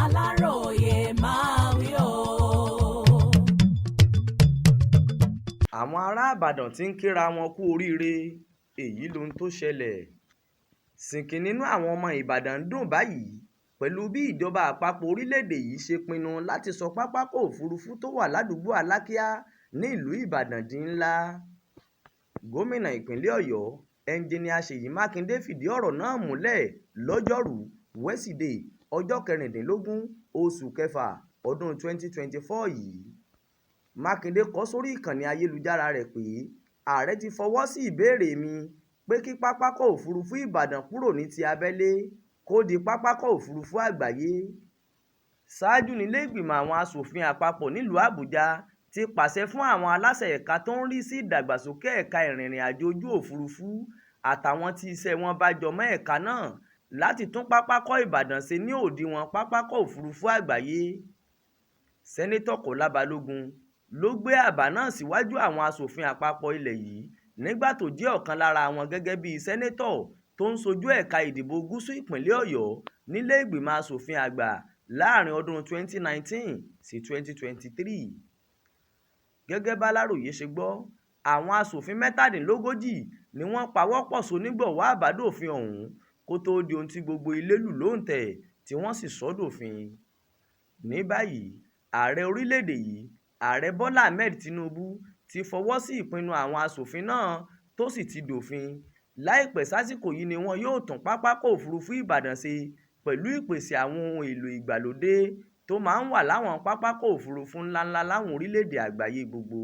Aláròyé máa wí o. Àwọn ará Ìbàdàn ti ń kíra wọn kú oríire èyí lohun tó ṣẹlẹ̀. Sìnkìn nínú àwọn ọmọ Ìbàdàn ń dùn báyìí pẹ̀lú bí ìjọba àpapọ̀ orílẹ̀-èdè yìí ṣe pinnu láti sọ pápákọ̀ òfurufú tó wà ládùúgbò Alákíá ní ìlú Ìbàdàn di ńlá. Gómìnà ìpínlẹ̀ Ọ̀yọ́ ẹnjiníà Ṣèyí Mákindé fìdí ọ̀rọ̀ náà múlẹ̀ lọ́jọ́rùú wẹ́sídẹ̀ẹ́ ọjọ́ 16 oṣù kẹfà ọdún 2024 yìí. Mákindé kọ sórí ìkànnì ayélujára rẹ̀ pé ààrẹ ti fọwọ́ sí ìbéèrè mi pé kí pápákọ̀ òfurufú Ìbàdàn kúrò ní ti abẹ́lé kó di pápákọ̀ òfurufú àgbáyé. Ṣáájú nílé ìgbìmọ̀ àwọn aṣòfin àpapọ̀ nílùú Àbújá ti pàṣẹ fún àwọn aláṣẹ ẹ̀ka tó ń rí sí ìdàgbàsókè ẹ̀ka ìrìnrìn àjò ojú òfurufú àtàwọn tí iṣẹ́ wọn bá jọmọ́ ẹ̀ka náà láti tún pápákọ̀ Ìbàdàn ṣe ní òdiwọ̀n pápákọ̀ òfurufú àgbáyé. Sẹ́nétọ̀ Kọ́lá Balógun ló gbé àbá náà síwájú àwọn aṣòfin àpapọ̀ ilẹ̀ yìí nígbà tó jẹ́ ọ̀kan lára wọn gẹ́gẹ́ bí sẹ́nétọ̀ tó ń ṣojú ẹ̀ka ìdìbò gúúsù ìpínlẹ̀ Ọ̀yọ́ nílé ìgbìmọ̀ aṣòfin àgbà láàrin ọdún 2019 sí 2023. Gẹ́gẹ́ b'Aláròyé ṣe gbọ́, àwọn aṣòfin 37 ni wọ́n pawọ́pọ̀ ṣonígbọ̀wọ́ àbádòfin ọ̀hún kó tóó di ohun tí gbogbo ilé lù lóǹtẹ̀ tí wọ́n sì sọ dòfin. Ní báyìí, ààrẹ orílẹ̀-èdè yìí Ààrẹ Bọ́lá Ahmed Tinubu ti fọwọ́ sí ìpinnu àwọn aṣòfin náà tó sì ti dòfin. Láìpẹ́ sásìkò yìí ni wọn yóò tún pápákọ̀ òfurufú Ìbàdàn ṣe pẹ̀lú ìpèsè àwọn ohun èlò ìgbàlódé tó máa ń wà láwọn pápákọ̀ òfurufú ńláńlá láwọn orílẹ̀-èdè àgbáyé gbogbo.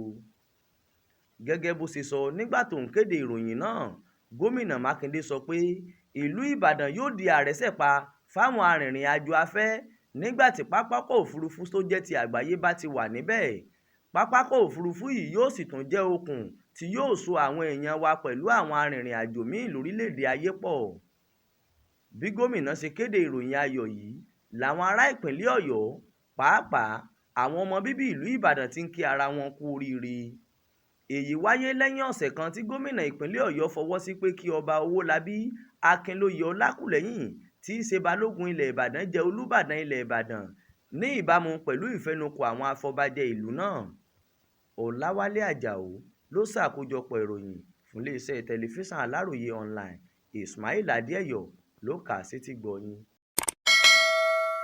Gẹ́gẹ́ bó ṣe sọ nígbà tó ń kéde ìròyìn náà, Gómìnà Mákindé sọ pé ìlú Ìbàdàn yóò di àrẹ́sẹ̀pa fáwọn arìnrìn-àjò afẹ́ nígbà tí pápákọ̀ òfurufú tó jẹ́ ti àgbáyé bá ti wà níbẹ̀. Pápákọ̀ òfurufú yìí yóò sì tún jẹ́ okùn tí yóò so àwọn èèyàn wa pẹ̀lú àwọn arìnrìn-àjò míì lórílẹ̀-èdè ayé pọ̀. Bí gómìnà ṣe kéde ìròyìn ayọ̀ yìí làwọn ará ìpínlẹ̀ Ọ̀yọ́ pàápàá àwọn ọmọ bíbí ìlú Ìbàdàn ti ń kí ara wọn kú oríire. Èyí wáyé lẹ́yìn ọ̀sẹ̀ kan tí gómìnà ìpínlẹ̀ Ọ̀yọ́ fọwọ́ sí pé kí ọba Owólabí Akínlóye Ọlákùlẹ́yìn tí í ṣe balógun ilẹ̀ Ìbàdàn jẹ́ Olúbàdàn ilẹ̀ Ìbàdàn ní ìbámu pẹ̀lú ìfẹnukò àwọn afọbajẹ ìlú náà. Ọláwálé Àjàó ló ṣàkójọpọ̀ ìròyìn fún iléeṣẹ́ tẹlifíṣàn Aláròyé online. Ismail Adéẹ̀yọ̀ ló kà á sétígbọ̀ọ́ yín.